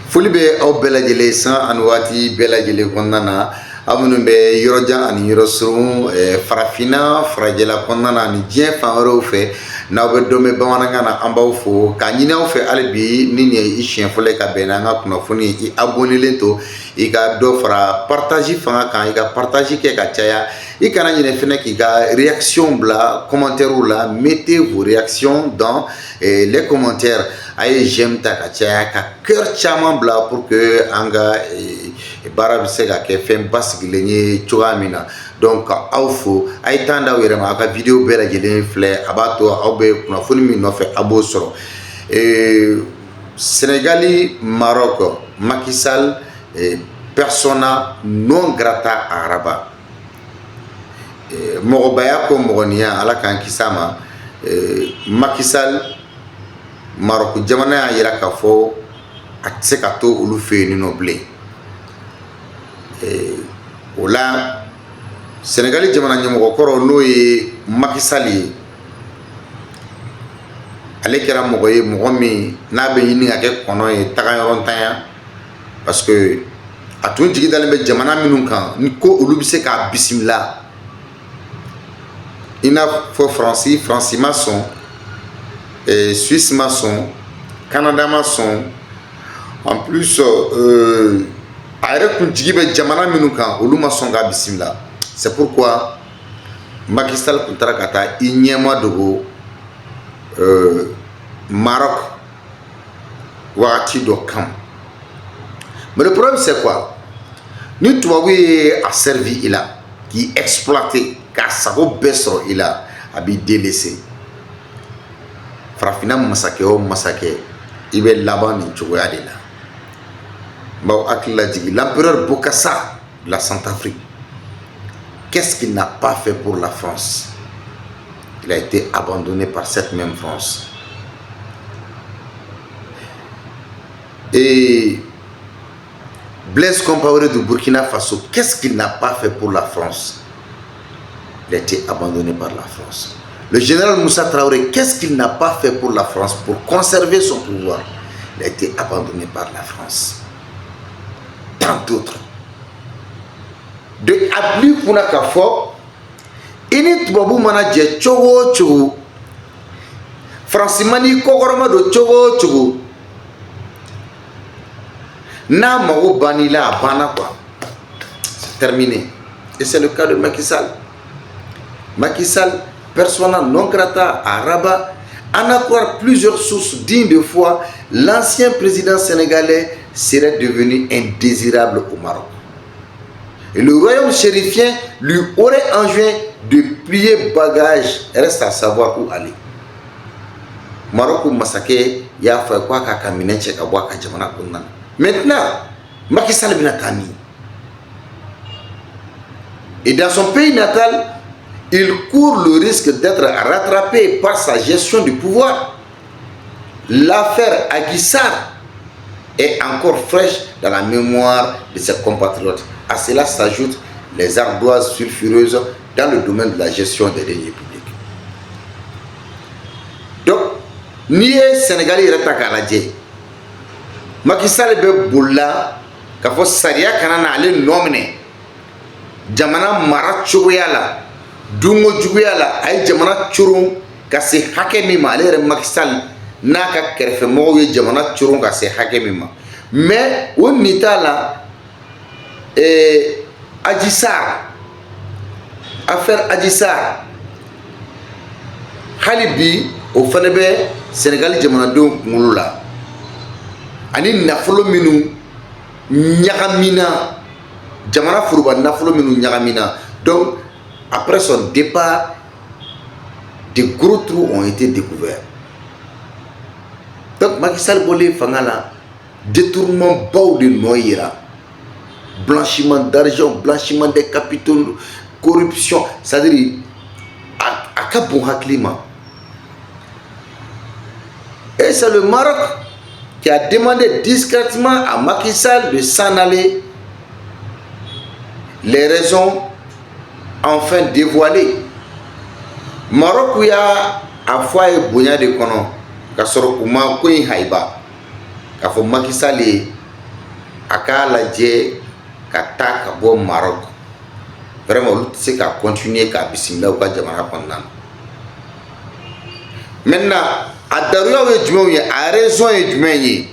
foli bɛ aw bɛɛ lajɛlen san ani waati bɛɛ lajɛlen kɔnɔna na aw minnu bɛ yɔrɔ jan ani yɔrɔ surun farafinna farajɛla kɔnɔna na ani diɲɛ fan wɛrɛw fɛ n'aw bɛ dɔn bɛ bamanankan na an b'aw fo k'a ɲini aw fɛ hali bi ni nin ye i siɲɛ fɔlɔ ye ka bɛn n'an ka kunnafoni i abonnelen to i ka dɔ fara partage fanga kan i ka partage kɛ ka caya i kana ɲinɛ fɛnɛ k'i ka réaction bila commentaire la mettez vos réactions dans les commentaires a ye j'aime ta ka caya ka cœur caman bila pour que an ka baara bɛ se ka kɛ fɛn basigilen ye cogoya min na donc aw fo a ye temps d'aw yɛrɛ ma aw ka vidéo bɛɛ lajɛlen filɛ a b'a to aw bɛ kunnafoni min nɔfɛ a b'o sɔrɔ Sénégal Maroc Macky Sall persona non grata araba mɔgɔbaya ko mɔgɔniya ala k'an kisi a ma Macky Sall Maroc jamana y'a yira k'a fɔ a tɛ se ka to olu fɛ yen nɔ bilen o la Sénégal jamana ɲɛmɔgɔ kɔrɔ n'o ye Macky Sall ye ale kɛra mɔgɔ ye mɔgɔ min n'a bɛ ɲini ka kɛ kɔnɔ ye tagayɔrɔntanya parce que a tun jigi dalen bɛ jamana minnu kan ni ko olu bɛ se k'a bisimila i n'a fɔ Faransi ma sɔn Suisse ma sɔn Canada ma sɔn en plus a yɛrɛ kun jigi bɛ jamana minnu kan olu ma sɔn k'a bisimila c'est pourquoi Macky Sall kun taara ka taa i ɲɛma dogo Maroc wagati dɔ kama mais le problème c'est quoi ni tubabu ye a servi i la k'i exploiter k'a sago bɛɛ sɔrɔ i la a b'i délaisser farafinna masakɛ o masakɛ i bɛ laban nin cogoya de la n b'aw hakili lajigin l'empereur Bokassa de la Centrafrique qu'est-ce qu'il n'a pas fait pour la France? Il a été abandonné par cette même France. Et Blaise Compaoré du Burkina Faso, qu'est-ce qu'il n'a pas fait pour la France? Il a été abandonné par la France. Le général Moussa Traoré, qu'est-ce qu'il n'a pas fait pour la France pour conserver son pouvoir? Il a été abandonné par la France. Tant d'autres. De Abli Kounakafo, ini tubabu mana jɛ cogo cogo Faransimani kɔkɔrɔma do cogo cogo n'a mago bannila a banna quoi, c'est terminé. Et c'est le cas de Macky Sall. Macky Sall, persona non grata à Rabat, en à croire plusieurs sources dignes de foi, l'ancien président sénégalais serait devenu indésirable au Maroc. Et le royaume chérifien lui aurait enjoint de plier bagage, reste à savoir où aller. Maroc ou Massaké, il y a fait quoi qu'à caminer chez Kabouaka Djamana Kounan. Maintenant, Macky Sall Binatani. Et dans son pays natal, il court le risque d'être rattrapé par sa gestion du pouvoir. L'affaire Aguissar est encore fraîche dans la mémoire de ses compatriotes. À cela s'ajoutent les ardoises sulfureuses dans le domaine de la gestion des deniers publics. Donc, ni Sénégal est attaqué. Macky Sall be bolla ka fo sariya kana na ale nomine jamana mara cogoya la dungo juguya la ay jamana curun ka se hakɛ min ma ale yɛrɛ Macky Sall n'a ka kɛrɛfɛmɔgɔw ye jamana curun ka se hakɛ min ma mais o nin t'a la Adji Sarr, affaire Adji Sarr hali bi o fana bɛ Sénégal jamanadenw kunkolo la ani nafolo minnu ɲagamina jamana foroba nafolo minnu ɲagamina. Donc après son départ, de gros trous ont été découverts. Donc Macky Sall bolé fanga la détournement baw de nɔ yira, blanchiment d'argent, blanchiment des capitaux, corruption, c'est-à-dire à ka bon hakili ma. Et c'est le Maroc qui a demandé discrètement à Macky Sall de s'en aller. Les raisons enfin dévoilées. Maroc y a à fois bonya de kono ka soro kuma ko in haiba ka fo Macky Sall a k'a lajɛ ka taa ka bɔ Maroc vraiment olu tɛ se ka continuer k'a bisimila u ka jamana kɔnɔna na. Maintenant a daruyaw ye jumɛnw ye, a raison ye jumɛn ye?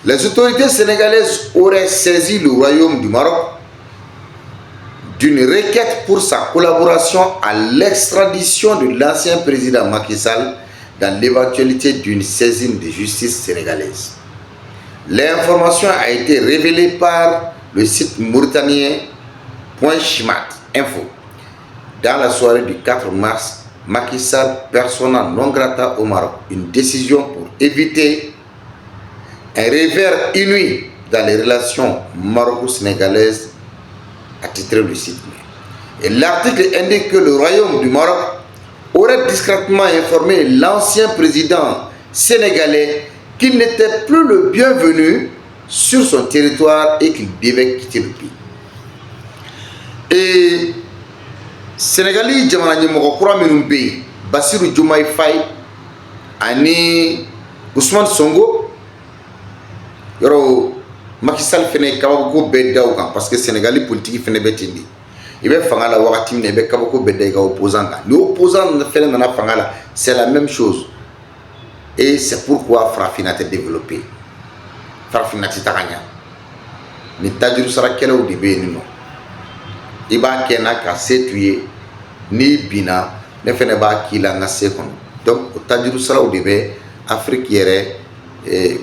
Les autorités sénégalaises auraient saisi le royaume du Maroc d'une requête pour sa collaboration à l'extradition de l'ancien président Macky Sall dans l'éventualité d'une saisine de justice sénégalaise. L'information a été révélée par le site mauritanien .chimat info. Dans la soirée du 4 mars, Macky Sall persona non grata au Maroc, une décision pour éviter un revers inouï dans les relations maroco-sénégalaises, a titré le site. Et l'article indique que le royaume du Maroc aurait discrètement informé l'ancien président sénégalais qu'il n'était plus le bienvenu sur son territoire et qu'il devait quitter le pays. Et Sénégalais jamana ɲɛmɔgɔ kura minnu bɛ yen, Bassirou Diomaye Faye ani Ousmane Sonko, yɔrɔ Macky Sall fɛnɛ kabako bɛɛ da o kan parce que Sénégalais politique fɛnɛ bɛ ten de. I bɛ fanga la wagati min na i bɛ kabako bɛɛ da i ka opposant kan. Ni opposant fɛnɛ nana fanga la, c'est la même chose. Et c'est pourquoi farafinna tɛ développé. Farafinna tɛ taga ɲɛ. Ni tajuru sarakɛlaw de bɛ yen nɔ. I b'a kɛ n'a ka se t'u ye, n'i binna ne fɛnɛ b'a k'i la n ka se kɔnɔ. Donc o tajuru saraw de bɛ Afrique yɛrɛ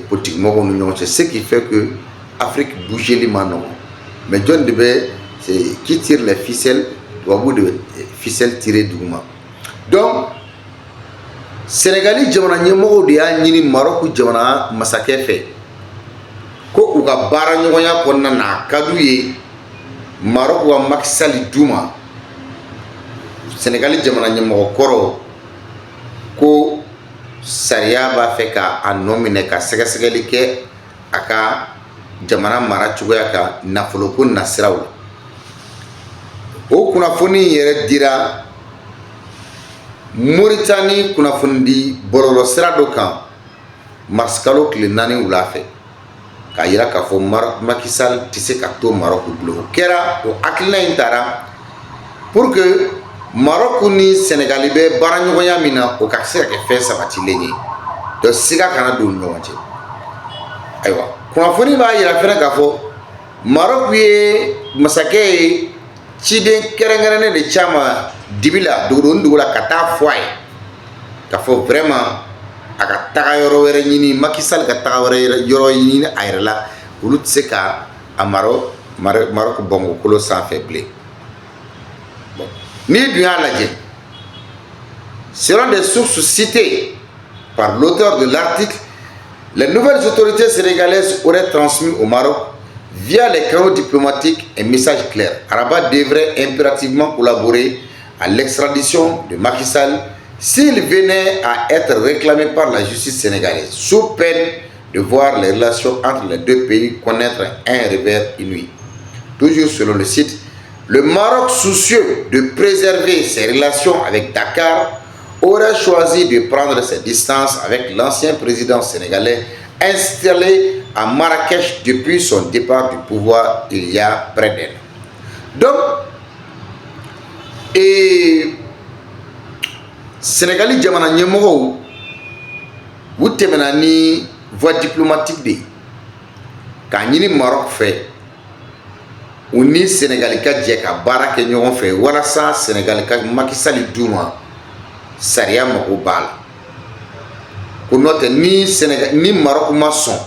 politique mɔgɔw ni ɲɔgɔn cɛ, ce qui fait que Afrique bougeli ma nɔgɔn. Mais jɔn de bɛ qui tire les ficelles, tubabu de bɛ ficelle tirer duguma. Donc Sénégalais jamana ɲɛmɔgɔw de y'a ɲini Maroc jamana masakɛ fɛ ko u ka baara ɲɔgɔnya kɔnɔna na a ka d'u ye Maroc wa Macky Sall d'u ma. Sénégalais jamana ɲɛmɔgɔ kɔrɔ ko sariya b'a fɛ ka a nɔ minɛ ka sɛgɛsɛgɛli kɛ a ka jamana mara cogoya kan nafoloko nasiraw la. O kunnafoni yɛrɛ dira Mauritanie kunnafoni di bɔlɔlɔ sira dɔ kan mars kalo tile 4 wula fɛ k'a yira k'a fɔ Macky Sall tɛ se ka to Maroc bolo. O kɛra o hakilina in taara pour que Maroc ni Sénégal bɛ baara ɲɔgɔnya min na o ka se ka kɛ fɛn sabatilen ye. Donc siga kana don u ni ɲɔgɔn cɛ. Ayiwa kunnafoni b'a yira fɛnɛ k'a fɔ Maroc ye masakɛ ye ciden kɛrɛnkɛrɛnnen de caman dibi la dugu la ka taa fɔ a ye k'a fɔ vraiment a ka taga yɔrɔ wɛrɛ ɲini, Macky Sall ka taga yɔrɔ ɲini a yɛrɛ la, olu tɛ se ka a Maroc bɔnkɔkolo sanfɛ bilen. Bon, n'i dun y'a lajɛ, selon des sources citées par l'auteur de l'article, les nouvelles autorités sénégalaises auraient transmis au Maroc via les canaux diplomatiques un message clair. Rabat devrait impérativement collaborer à l'extradition de Macky Sall s'il venait à être réclamé par la justice sénégalaise, sous peine de voir les relations entre les deux pays connaître un revers inouï. Toujours selon le site, le Maroc, soucieux de préserver ses relations avec Dakar, aurait choisi de prendre ses distances avec l'ancien président sénégalais installé à Marrakech depuis son départ du pouvoir il y a près d'un an. Donc, Sénégalais jamana ɲɛmɔgɔw u tɛmɛna ni voie diplomatique de k'a ɲini Maroc fɛ u ni Sénégal ka jɛ ka baara kɛ ɲɔgɔn fɛ walasa Sénégal ka Macky Sall d'u ma sariya mago b'a la ko n'o tɛ ni Maroc ma sɔn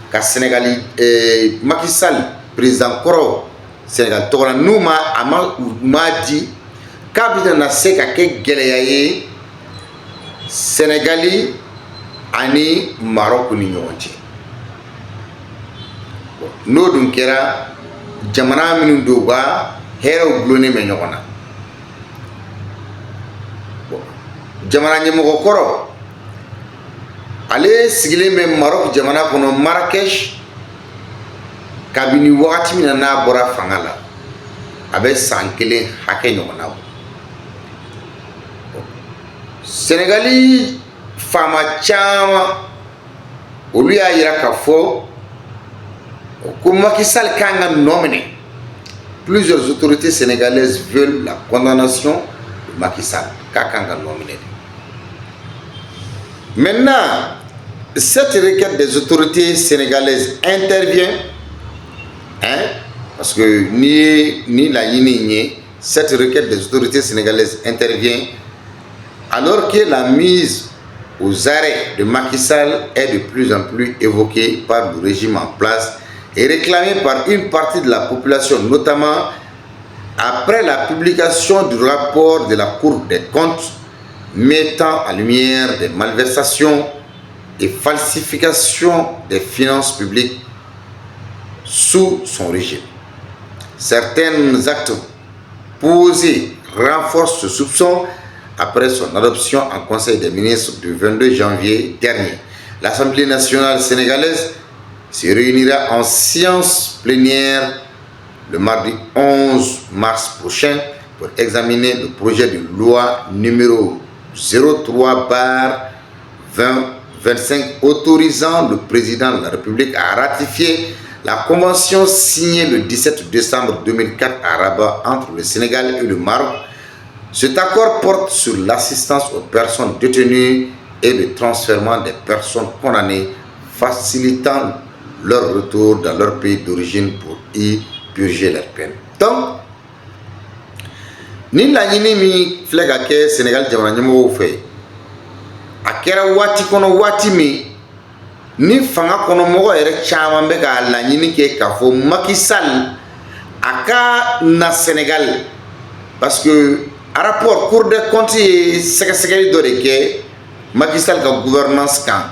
ka Sénégal Macky Sall président kɔrɔ Sénégal tɔgɔ la n'u ma di k'a bɛna se ka kɛ gɛlɛya ye Sénégali ani Maroc ni ɲɔgɔn cɛ. N'o dun kɛra jamana minnu don u ka hɛrɛw gulonnen bɛ ɲɔgɔn na. Jamana ɲɛmɔgɔ kɔrɔ ale sigilen bɛ Maroc jamana kɔnɔ Marrakech kabini wagati min na n'a bɔra fanga la a bɛ san 1 hakɛ ɲɔgɔn na. Sénégali faama caman olu y'a yira k'a fɔ Comme Macky Sall kanga nominé, plusieurs autorités sénégalaises veulent la condamnation de Macky Sall. Kanga nominé. Maintenant, cette requête des autorités sénégalaises intervient, parce que cette requête des autorités sénégalaises intervient alors que la mise aux arrêts de Macky Sall est de plus en plus évoquée par le régime en place et réclamée par une partie de la population, notamment après la publication du rapport de la Cour des comptes mettant en lumière des malversations et falsifications des finances publiques sous son régime. Certains actes posés renforcent ce soupçon après son adoption en Conseil des ministres du 22 janvier dernier. L'Assemblée nationale sénégalaise se réunira en séance plénière le mardi 11 mars prochain pour examiner le projet de loi numéro 03/2025 autorisant le président de la République à ratifier la convention signée le 17 décembre 2004 à Rabat entre le Sénégal et le Maroc. Cet accord porte sur l'assistance aux personnes détenues et le transfèrement des personnes condamnées, facilitant leur retour dans leur pays d'origine pour y purger leur peine. Donc, ni la ñini mi flega ke Sénégal jamana ñamo fe akera wati kono wati mi ni fanga kono mogo ere chama be ga la ñini ke kafo Macky Sall aka na Sénégal parce que à rapport Cour des comptes sega do de ke Macky Sall ka gouvernance kan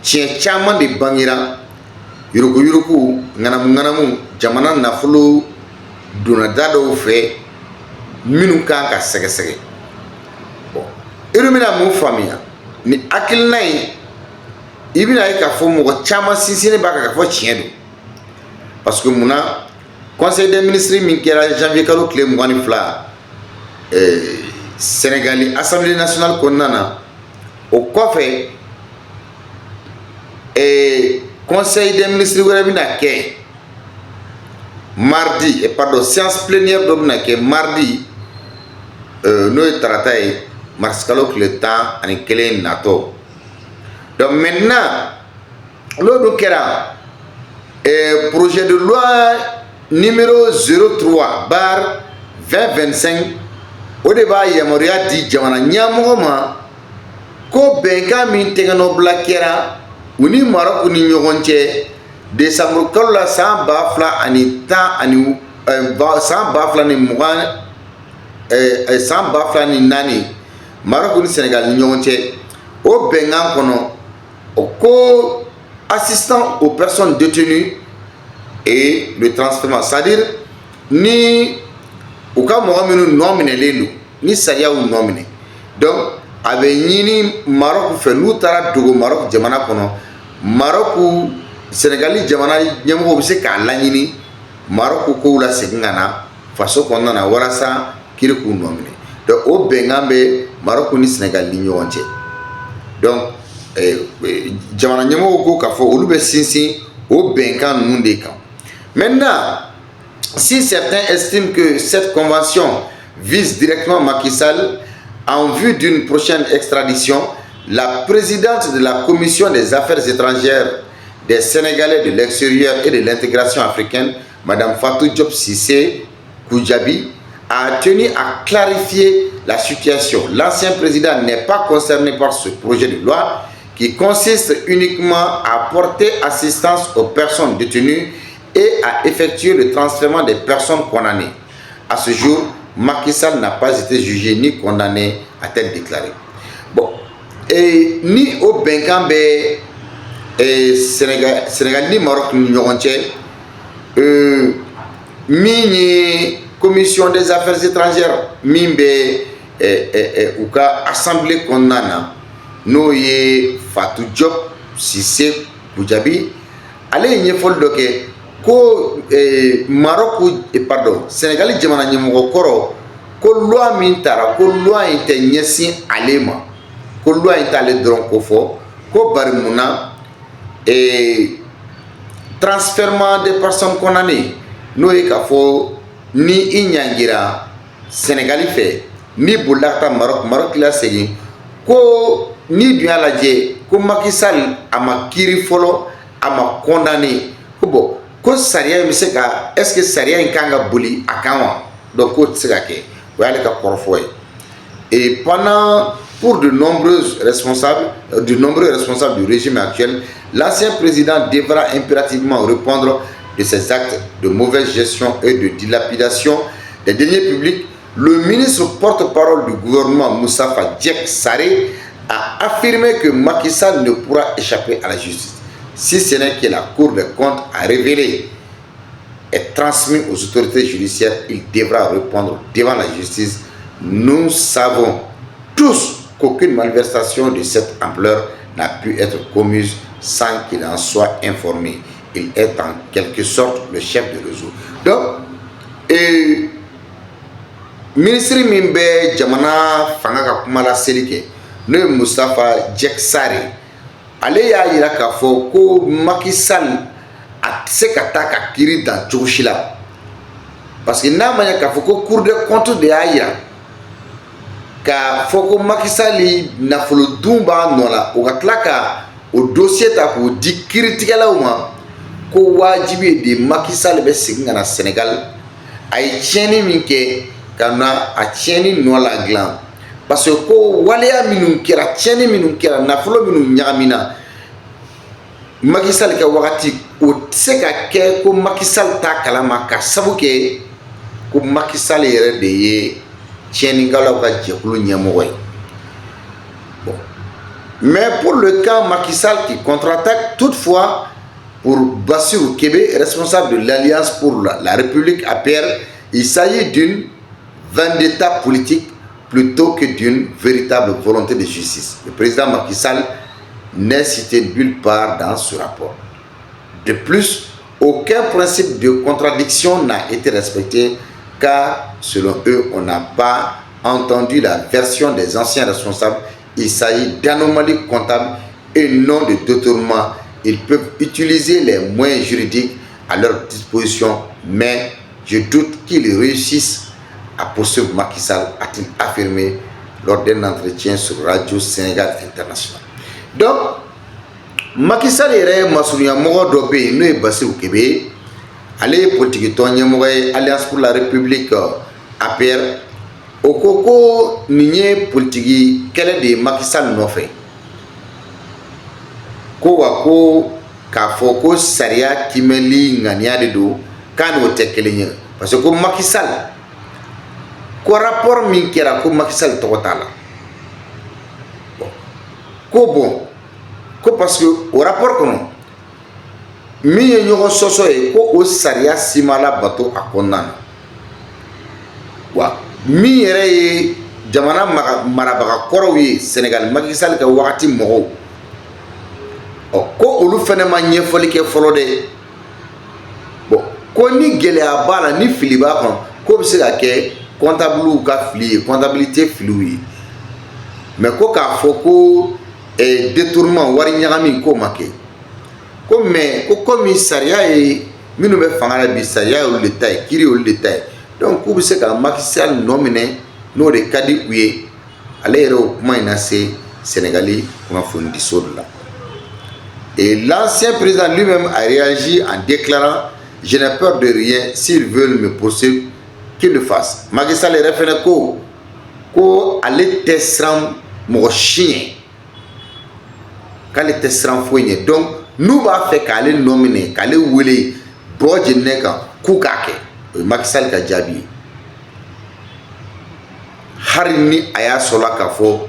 ci chama de bangira yuruku nganamu jamana nafulu duna dado fe minu kan ka sɛgɛsɛgɛ bon irumina mun faamuya ni akilina ye i bɛna ye k'a fɔ mɔgɔ caman sinsinni b'a kan k'a fɔ tiɲɛ don parce que munna conseil des ministres min kɛra janvier kalo tile 22 Sénégali assemblée nationale kɔnɔna na o kɔfɛ conseil des ministres wɛrɛ bɛna kɛ mardi séance plénière dɔ bɛna kɛ mardi n'o ye tarata ye mars kalo tile 11 natɔ donc maintenant n'o dun kɛra projet de loi numéro 03/2025 o de b'a yamaruya di jamana ɲɛmɔgɔ ma ko bɛnkan min tɛgɛnɔbila kɛra u ni Maroc ni ɲɔgɔn cɛ décembre kalo la san 2024 Maroc ni Sénégal ni ɲɔgɔn cɛ o bɛnkan kɔnɔ o ko assistant aux personnes détenues et le transfèrement, c'est-à-dire ni u ka mɔgɔ minnu nɔ minɛlen don ni sariya y'u nɔ minɛ donc a bɛ ɲini Maroc fɛ n'u taara dogo Maroc jamana kɔnɔ Maroc Sénégali jamana ɲɛmɔgɔw bɛ se k'a laɲini Maroc kow la segin ka na faso kɔnɔna na walasa kiri k'u nɔ minɛ donc o bɛnkan bɛ Maroc ni Sénégal ni ɲɔgɔn cɛ donc jamana ɲɛmɔgɔw ko k'a fɔ olu bɛ sinsin o bɛnkan ninnu de kan. Maintenant, si certains estiment que cette convention vise directement Macky Sall en vue d'une prochaine extradition, la présidente de la Commission des Affaires étrangères des Sénégalais de l'extérieur et de l'intégration africaine, Mme Fatou Diop Cissé Koudiaby, a tenu à clarifier la situation. L'ancien président n'est pas concerné par ce projet de loi qui consiste uniquement à porter assistance aux personnes détenues et à effectuer le transfèrement des personnes condamnées. À ce jour, Macky Sall n'a pas été jugé ni condamné, a-t-elle déclaré. Bon, et ni au Benkambe Sénégal ni Maroc ni ɲɔgɔn cɛ min ye commission des affaires étrangères min bɛ u ka assemblée kɔnɔna na n'o ye Fatou Diop Cissé Koudiaby ale ye ɲɛfɔli dɔ kɛ ko Maroc Sénégal jamana ɲɛmɔgɔ kɔrɔ ko loi min taara ko loi in tɛ ɲɛsin ale ma ko loi in t'ale dɔrɔn ko fɔ ko bari munna transfèrement des personnes condamnées n'o ye k'a fɔ ni i ɲangira Sénégali fɛ ni bolila ka taa Maroc la segin ko ni dun y'a lajɛ ko Macky Sall a ma kiiri fɔlɔ a ma condamné ko bon ko sariya in bɛ se ka est-ce que sariya in kan ka boli a kan wa donc k'o tɛ se ka kɛ o y'ale ka kɔrɔfɔ ye et pendant pour de nombreux responsables du régime actuel, l'ancien président devra impérativement répondre de ses actes de mauvaise gestion et de dilapidation des deniers publics. Le ministre porte-parole du gouvernement, Moustapha Diek Sarré, a affirmé que Macky Sall ne pourra échapper à la justice, si ce n'est que la Cour des comptes a révélé et transmis aux autorités judiciaires. Il devra répondre devant la justice. Nous savons tous qu'aucune malversation de cette ampleur n'a pu être commise sans qu'il en soit informé. Il est en quelque sorte le chef de réseau. Donc, ministre Mimbe Jamana Fanga Kumala Selike, ne Moustapha Diek Sarré, ale y'a yira k'a fɔ ko Macky Sall a tɛ se ka taa ka kiiri dan cogo si la parce que n'a ma ɲɛ k'a fɔ ko Cour des comptes de y'a yira k'a fɔ ko Macky Sall nafolo dun b'a nɔ la o ka tila ka o dossier ta k'o di kiiritigɛlaw ma ko wajibi de Macky Sall bɛ segin ka na Sénégal a ye tiɲɛni min kɛ ka na a tiɲɛni nɔ la dilan parce que ko waleya minnu kɛra tiɲɛni minnu kɛra nafolo minnu ɲagamina Macky Sall ka wagati o tɛ se ka kɛ ko Macky Sall t'a kalama ka sabu kɛ ko Macky Sall yɛrɛ de ye tiɲɛnikɛlaw ka jɛkulu ɲɛmɔgɔ ye. Bon. Mais pour le cas Macky Sall qui contre-attaque, toutefois, pour Bassirou Kébé, responsable de l'Alliance pour la République APR, il s'agit d'une vendetta politique plutôt que d'une véritable volonté de justice. Le président Macky Sall n'est cité nulle part dans ce rapport. De plus, aucun principe de contradiction n'a été respecté car, selon eux, on n'a pas entendu la version des anciens responsables. Il s'agit d'anomalies comptables et non de détournement. Ils peuvent utiliser les moyens juridiques à leur disposition, mais je doute qu'ils réussissent à poursuivre Macky Sall, a-t-il affirmé lors d'un entretien sur Radio Sénégal International. Donc, Macky Sall yɛrɛ masurunya mɔgɔ dɔ bɛ yen n'o ye Bassirou Kébé, ale ye politique tɔn ɲɛmɔgɔ ye Alliance pour la République APR. O ko ko nin ye politique kɛlɛ de ye Macky Sall nɔfɛ. Ko wa ko k'a fɔ ko sariya kimɛli ŋaniya de don k'a n'o tɛ kelen ye parce que ko Macky Sall ko rapport min kɛra ko Macky Sall tɔgɔ t'a la. Ko bon ko parce que o rapport kɔnɔ min ye ɲɔgɔn sɔsɔ ye ko o sariya si ma labato a kɔnɔna na wa min yɛrɛ ye jamana marabaga kɔrɔw ye Sénégal Macky Sall ka wagati mɔgɔw ko olu fɛnɛ ma ɲɛfɔli kɛ fɔlɔ dɛ bon ko ni gɛlɛya b'a la ni fili b'a kɔnɔ ko bɛ se ka kɛ comptabiliw ka fili ye comptabilité filiw ye mais ko k'a fɔ ko détournement wari ɲagami k'o ma kɛ ko mais ko komi sariya ye minnu bɛ fanga la bi sariya ye olu de ta ye kiiri ye olu de ta ye donc k'u bɛ se ka Macky Sall nɔ minɛ n'o de ka di u ye ale yɛrɛ o kuma in na se Sénégali kunnafonidiso de la. Et l'ancien président lui-même a réagi en déclarant « Je n'ai peur de rien, s'ils veulent me poursuivre, qu'ils le fassent ». Macky Sall yɛrɛ fɛnɛ ko ale tɛ siran mɔgɔ si ɲɛ k'ale tɛ siran foyi ɲɛ donc n'u b'a fɛ k'ale nɔ minɛ k'ale wele bɔ jeninen kan k'u k'a kɛ o ye Macky Sall ka jaabi ye hali ni a y'a sɔrɔ k'a fɔ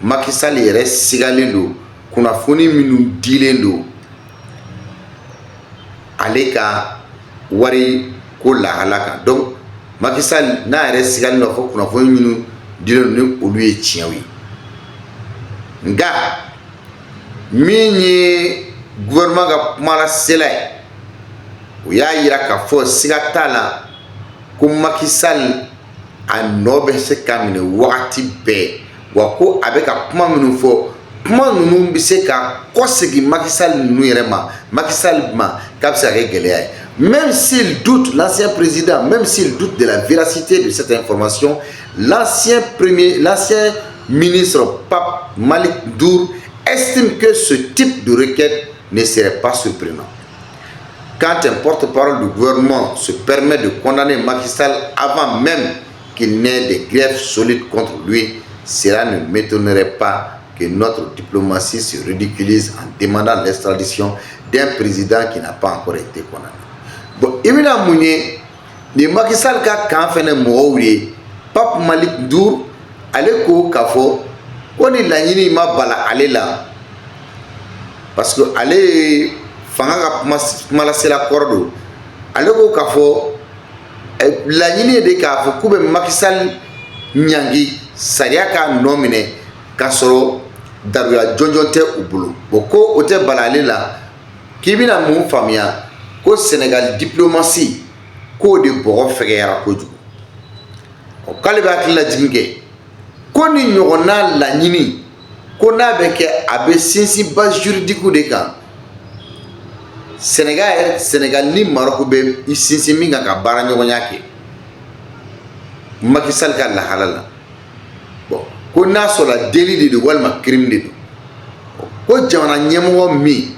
Macky Sall yɛrɛ sigalen don kunnafoni minnu dilen don ale ka wari ko lahala kan donc Macky Sall n'a yɛrɛ sigalen don fɔ kunnafoni minnu dilen don ni olu ye tiɲɛw ye nka min ye gouvernement ka kuma lasela ye o y'a yira k'a fɔ siga t'a la ko Macky Sall a nɔ bɛ se ka minɛ wagati bɛɛ wa ko a bɛ ka kuma minnu fɔ kuma ninnu bɛ se ka kɔsegin Macky Sall ninnu yɛrɛ ma Macky Sall ma k'a bɛ se ka kɛ gɛlɛya ye. Même s'il doute, l'ancien président, même s'il doute de la véracité de cette information, l'ancien ministre Pape Malick Ndour estime que ce type de requête ne serait pas surprenant. Quand un porte-parole du gouvernement se permet de condamner Macky Sall avant même qu'il n'ait des griefs solides contre lui, cela ne m'étonnerait pas que notre diplomatie se ridiculise en demandant l'extradition d'un président qui n'a pas encore été condamné. Bon, évidemment, ni Macky Sall ka kan fene mɔgɔw ye Pape Malick Ndour ale ko k'a fɔ ko ni laɲini ma bala ale la parce que ale fanga ka kumalasela kɔrɔ don ale ko k'a fɔ laɲini de k'a fɔ k'u bɛ Macky Sall ɲangi sariya k'a nɔ minɛ k'a sɔrɔ daruya jɔnjɔn tɛ u bolo bon ko o tɛ bala ale la k'i bɛna mun faamuya ko Sénégal diplomatie k'o de bɔgɔ fɛgɛyara kojugu k'ale bɛ hakili lajigin kɛ ko ni ɲɔgɔnna laɲini ko n'a bɛ kɛ a bɛ sinsin base juridique de kan Sénégal ni Maroc bɛ sinsin min kan ka baara ɲɔgɔnya kɛ Macky Sall ka lahala la bon ko n'a sɔrɔla délit de don walima crime de don ko jamana ɲɛmɔgɔ min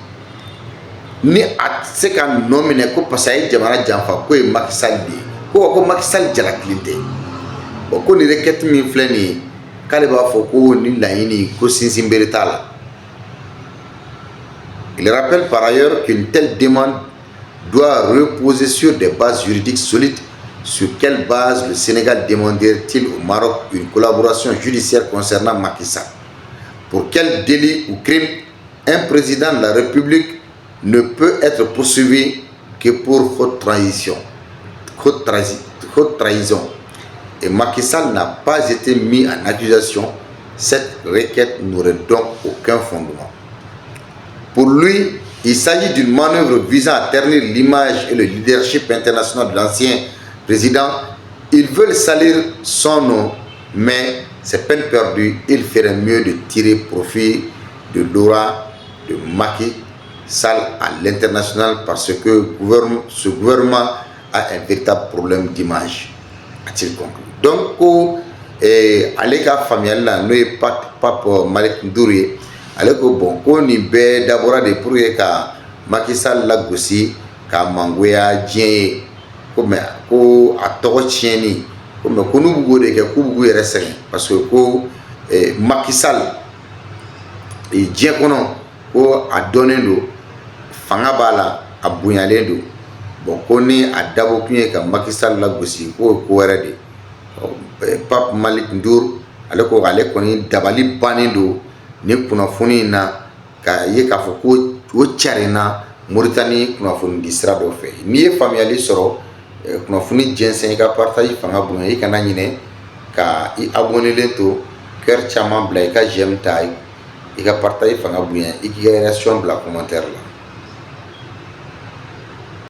ni a se ka nɔ minɛ ko parce que a ye jamana janfa ko ye Macky Sall de ye ko Macky Sall jalakilen tɛ bon ko ni requête min filɛ nin ye k'ale b'a fɔ ko ni laɲini ko sinsin bere t'a la. Il rappelle par ailleurs qu'une telle demande doit reposer sur des bases juridiques solides. Sur quelle base le Sénégal demanderait-il au Maroc une collaboration judiciaire concernant Macky Sall? Pour quel délit ou crime un président de la République ne peut être poursuivi que pour haute trahison. Et Macky Sall n'a pas été mis en accusation. Cette requête n'aurait donc aucun fondement. Pour lui, il s'agit d'une manœuvre visant à ternir l'image et le leadership international de l'ancien président. Ils veulent salir son nom, mais c'est peine perdue. Il ferait mieux de tirer profit de l'aura de Macky Sall à l'international parce que ce gouvernement a un véritable problème d'image, a-t-il conclu. Donc, ale ka faamuyali la n'o ye Pape Malick Ndour ye ale ko bon ko nin bɛɛ dabɔra de pour que ka Macky Sall lagosi ka mangoya diɲɛ ye ko mais ko a tɔgɔ tiɲɛni ko mais ko n'u b'o de kɛ k'u b'u yɛrɛ sɛgɛn parce que ko Macky Sall diɲɛ kɔnɔ ko a dɔnnen don fanga b'a la a bonyalen don bon ko ni a dabɔ kun ye ka Macky Sall lagosi ko ko wɛrɛ de Pape Malick Ndour ale ko ale kɔni dabali bannen don ni kunnafoni in na ka ye k'a fɔ ko o carinna Mauritanie kunnafoni di sira dɔ fɛ n'i ye faamuyali sɔrɔ kunnafoni jɛnsɛn i ka partage fanga bonya i kana ɲinɛ ka i abonnelen to cœur caman bila i ka j'aime ta i ka partage fanga bonya i k'i ka réaction bila commentaire la.